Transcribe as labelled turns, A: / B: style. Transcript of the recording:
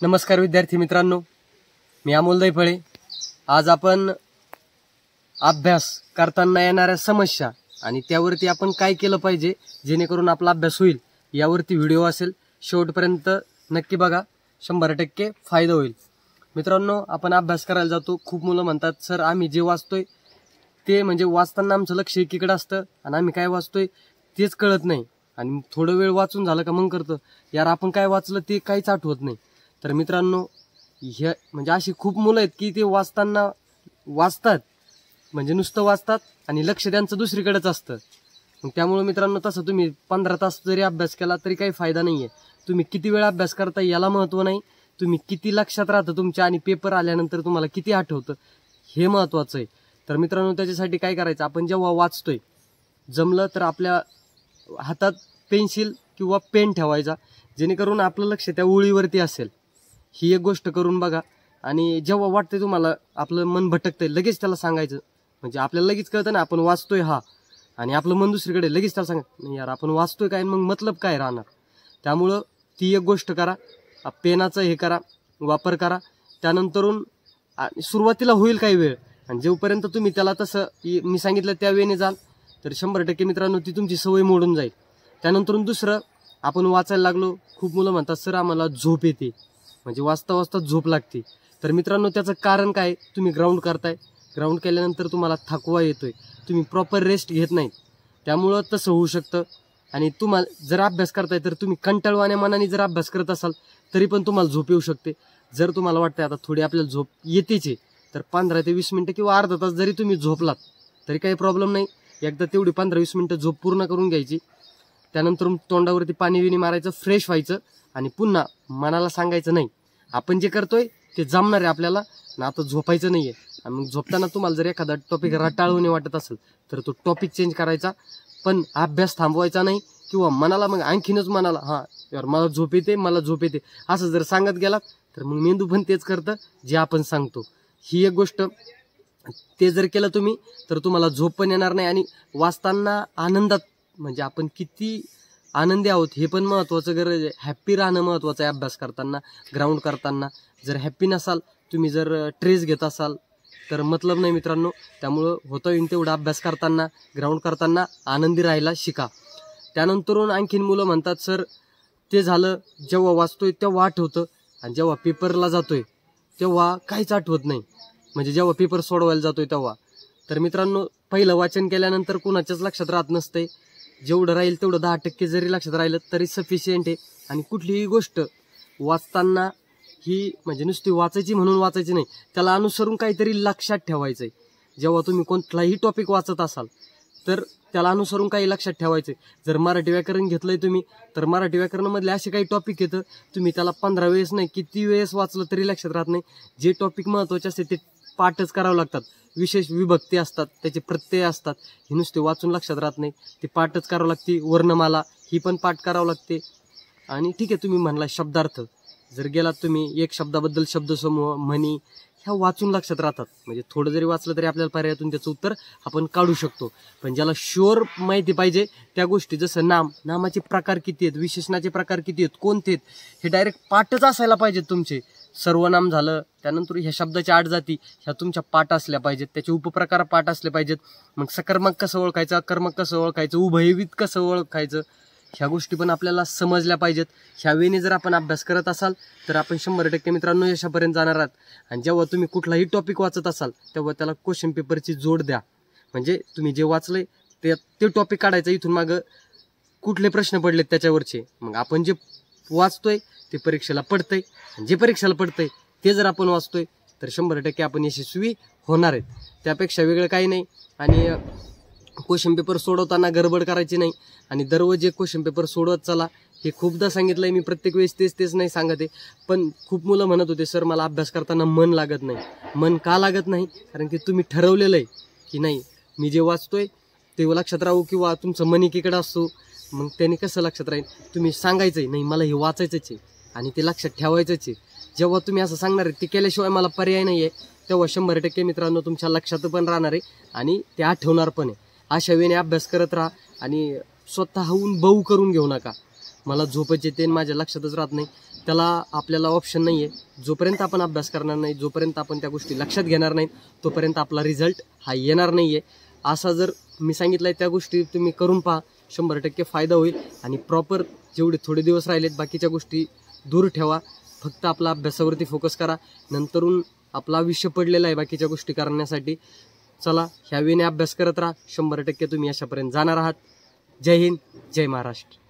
A: नमस्कार विद्यार्थी मित्रांनो, मी अमोल दैफळे। आज आपण अभ्यास करताना येणाऱ्या समस्या आणि त्यावरती आपण काय केलं पाहिजे जेणेकरून आपला अभ्यास होईल यावरती व्हिडिओ असेल। शेवटपर्यंत नक्की बघा, 100% फायदा होईल। मित्रांनो, आपण अभ्यास करायला जातो, खूप मुलं म्हणतात सर आम्ही जे वाचतोय ते म्हणजे वाचताना आमचं लक्ष एकीकडे असतं आणि आम्ही काय वाचतोय तेच कळत नाही आणि थोडं वेळ वाचून झालं का मग करतं यार आपण काय वाचलं ते काहीच आठवत नाही। तर मित्रांनो, हे म्हणजे अशी खूप मुलं आहेत की ते वाचताना वाचतात म्हणजे नुसतं वाचतात आणि लक्ष त्यांचं दुसरीकडेच असतं। मग त्यामुळे मित्रांनो, तसं तुम्ही 15 तास जरी अभ्यास केला तरी काही फायदा नाहीये। तुम्ही किती वेळ अभ्यास करता याला महत्त्व नाही, तुम्ही किती लक्षात राहतं तुमच्या आणि पेपर आल्यानंतर तुम्हाला किती आठवतं हे महत्त्वाचं आहे। तर मित्रांनो, त्याच्यासाठी काय करायचं, आपण जेव्हा वाचतोय जमलं तर आपल्या हातात पेन्सिल किंवा पेन ठेवायचा जेणेकरून आपलं लक्ष त्या ओळीवरती असेल। ही एक गोष्ट करून बघा आणि जेव्हा वाटतंय तुम्हाला आपलं मन भटकतंय लगेच त्याला सांगायचं, म्हणजे आपल्याला लगेच कळतं ना आपण वाचतोय हा आणि आपलं मन दुसरीकडे, लगेच त्याला सांगा नाही यार आपण वाचतोय काय, मग मतलब काय राहणार। त्यामुळं ती एक गोष्ट करा, पेनाचं हे करा, वापर करा। त्यानंतरून सुरुवातीला होईल काही वेळ आणि जेवपर्यंत तुम्ही त्याला तसं मी सांगितलं त्या वेळेने जाल तर 100% मित्रांनो ती तुमची सवय मोडून जाईल। त्यानंतरून दुसरं, आपण वाचायला लागलो, खूप मुलं म्हणतात सर आम्हाला झोप येते, म्हणजे वाचता वाचता झोप लागते। तर मित्रांनो, त्याचं कारण काय, तुम्ही ग्राउंड करताय, ग्राउंड केल्यानंतर तुम्हाला थकवा येतोय, तुम्ही प्रॉपर रेस्ट घेत नाही, त्यामुळं तसं होऊ शकतं। आणि तुम्हाला जर अभ्यास करताय तर तुम्ही कंटाळवाण्या मनाने जर अभ्यास करत असाल तरी पण तुम्हाला झोप येऊ शकते। जर तुम्हाला वाटतंय आता थोडी आपल्याला झोप येतेच आहे तर 15 ते 20 मिनिटं किंवा अर्धा तास जरी तुम्ही झोपलात तरी काही प्रॉब्लेम नाही। एकदा तेवढी 15-20 मिनिटं झोप पूर्ण करून घ्यायची, त्यानंतर तोंडावरती पाणी विणी मारायचं, फ्रेश व्हायचं आणि पुन्हा मनाला सांगायचं नाही आपण जे करतोय ते जमणार आहे आपल्याला ना, आता झोपायचं नाहीये। आणि मग झोपताना तुम्हाला जर एखादा टॉपिक रटाळून वाटत असेल तर तो टॉपिक चेंज करायचा, पण अभ्यास थांबवायचा नाही किंवा मनाला मग आणखीनच मनाला हा यार मला झोप येते मला झोप येते असं जर सांगत गेलात तर मग मेंदू पण तेच करतं जे आपण सांगतो। ही एक गोष्ट, ते जर केलं तुम्ही तर तुम्हाला झोप पण येणार नाही आणि वाचताना आनंदात, म्हणजे आपण किती आनंदी आहोत हे पण महत्त्वाचं, गरज आहे हॅप्पी राहणं महत्त्वाचं आहे अभ्यास करताना, ग्राउंड करताना। जर हॅप्पी नसाल, तुम्ही जर ट्रेस घेत असाल तर मतलब नाही मित्रांनो। त्यामुळं होता येईल तेवढा अभ्यास करताना, ग्राउंड करताना आनंदी राहायला शिका। त्यानंतरून आणखीन मुलं म्हणतात सर ते झालं जेव्हा वाचतोय तेव्हा आठवतं आणि जेव्हा पेपरला जातोय तेव्हा काहीच आठवत नाही, म्हणजे जेव्हा पेपर सोडवायला जातोय तेव्हा। तर मित्रांनो, पहिलं वाचन केल्यानंतर कुणाच्याच लक्षात राहत नसतंय, जेवढं राहील तेवढं 10% जरी लक्षात राहिलं तरी सफिशियंट आहे। आणि कुठलीही गोष्ट वाचताना ही म्हणजे नुसती वाचायची म्हणून वाचायची नाही, त्याला अनुसरून काहीतरी लक्षात ठेवायचंय। जेव्हा तुम्ही कोणताही टॉपिक वाचत असाल तर त्याला अनुसरून काही लक्षात ठेवायचंय। जर मराठी व्याकरण घेतलंय तुम्ही तर मराठी व्याकरणामधले असे काही टॉपिक येतं, तुम्ही त्याला 15 वेळेस नाही किती वेळेस वाचलं तरी लक्षात राहत नाही। जे टॉपिक महत्त्वाचे असते ते पाठच करावं लागतात, विशेष विभक्ती असतात, त्याचे प्रत्यय असतात, हे नुसते वाचून लक्षात राहत नाही, ते पाठच करावं लागते। वर्णमाला ही पण पाठ करावं लागते। आणि ठीक आहे, तुम्ही म्हणला शब्दार्थ जर गेलात तुम्ही, एक शब्दाबद्दल शब्दसमूह म्हणी ह्या वाचून लक्षात राहतात, म्हणजे थोडं जरी वाचलं तरी आपल्याला पर्यायातून त्याचं उत्तर आपण काढू शकतो। पण ज्याला शुअर माहिती पाहिजे त्या गोष्टी, जसं नामाचे प्रकार किती आहेत, विशेषणाचे प्रकार किती आहेत, कोणते आहेत, हे डायरेक्ट पाठच असायला पाहिजेत तुमचे। सर्वनाम झालं, त्यानंतर ह्या शब्दाच्या 8 जाती ह्या तुमच्या पाठ असल्या पाहिजेत, त्याचे उपप्रकार पाठ असले पाहिजेत। मग सकर्मक कसं ओळखायचं, अकर्मक कसं ओळखायचं, उभयविध कसं ओळखायचं, ह्या गोष्टी पण आपल्याला समजल्या पाहिजेत। ह्या वेळेने जर आपण अभ्यास करत असाल तर आपण 100% मित्रांनो यशापर्यंत जाणार आहात। आणि जेव्हा तुम्ही कुठलाही टॉपिक वाचत असाल तेव्हा त्याला क्वेश्चन पेपरची जोड द्या, म्हणजे तुम्ही जे वाचलंय ते टॉपिक काढायचं, इथून मागं कुठले प्रश्न पडलेत त्याच्यावरचे, मग आपण जे वाचतोय ते परीक्षेला पडतंय, जे परीक्षेला पडतंय ते जर आपण वाचतोय तर 100% आपण यशस्वी होणार आहेत। त्यापेक्षा वेगळं काही नाही। आणि क्वेश्चन पेपर सोडवताना गडबड करायची नाही आणि दररोज एक क्वेश्चन पेपर सोडवत चला। हे खूपदा सांगितलंय मी, प्रत्येक वेळेस तेच नाही सांगत आहे, पण खूप मुलं म्हणत होते सर मला अभ्यास करताना मन लागत नाही। मन का लागत नाही, कारण की तुम्ही ठरवलेलं आहे की नाही मी जे वाचतोय ते लक्षात राहू, किंवा तुमचं मन एकीकडे असतो, मग त्याने कसं लक्षात राहील, तुम्ही सांगायचंय नाही मला हे वाचायचंच आहे आणि ते लक्षात ठेवायचंच आहे। जेव्हा तुम्ही असं सांगणार आहे ते केल्याशिवाय मला पर्याय नाही आहे, तेव्हा 100% मित्रांनो तुमच्या लक्षात पण राहणार आहे आणि ते आठवणार पण आहे। अशा वेळेने अभ्यास करत राहा आणि स्वतःहून बहु करून घेऊ नका, मला झोपच येते आणि माझ्या लक्षातच राहत नाही, त्याला आपल्याला ऑप्शन नाही आहे. जोपर्यंत आपण अभ्यास करणार नाही, जोपर्यंत आपण त्या गोष्टी लक्षात घेणार नाहीत, तोपर्यंत आपला रिझल्ट हा येणार नाही आहे. असा जर मी सांगितलं आहे त्या गोष्टी तुम्ही करून पहा, 100% फायदा होईल. आणि प्रॉपर जेवढे थोडे दिवस राहिलेत बाकीच्या गोष्टी दूर ठेवा, फक्त आपला अभ्यासावरती फोकस करा. नंतरून आपलं आयुष्य पडलेलं आहे बाकीच्या गोष्टी करण्यासाठी. चला, ह्या वेळेने अभ्यास करत राहा, 100% तुम्ही यशापर्यंत जाणार आहात. जय हिंद, जय महाराष्ट्र.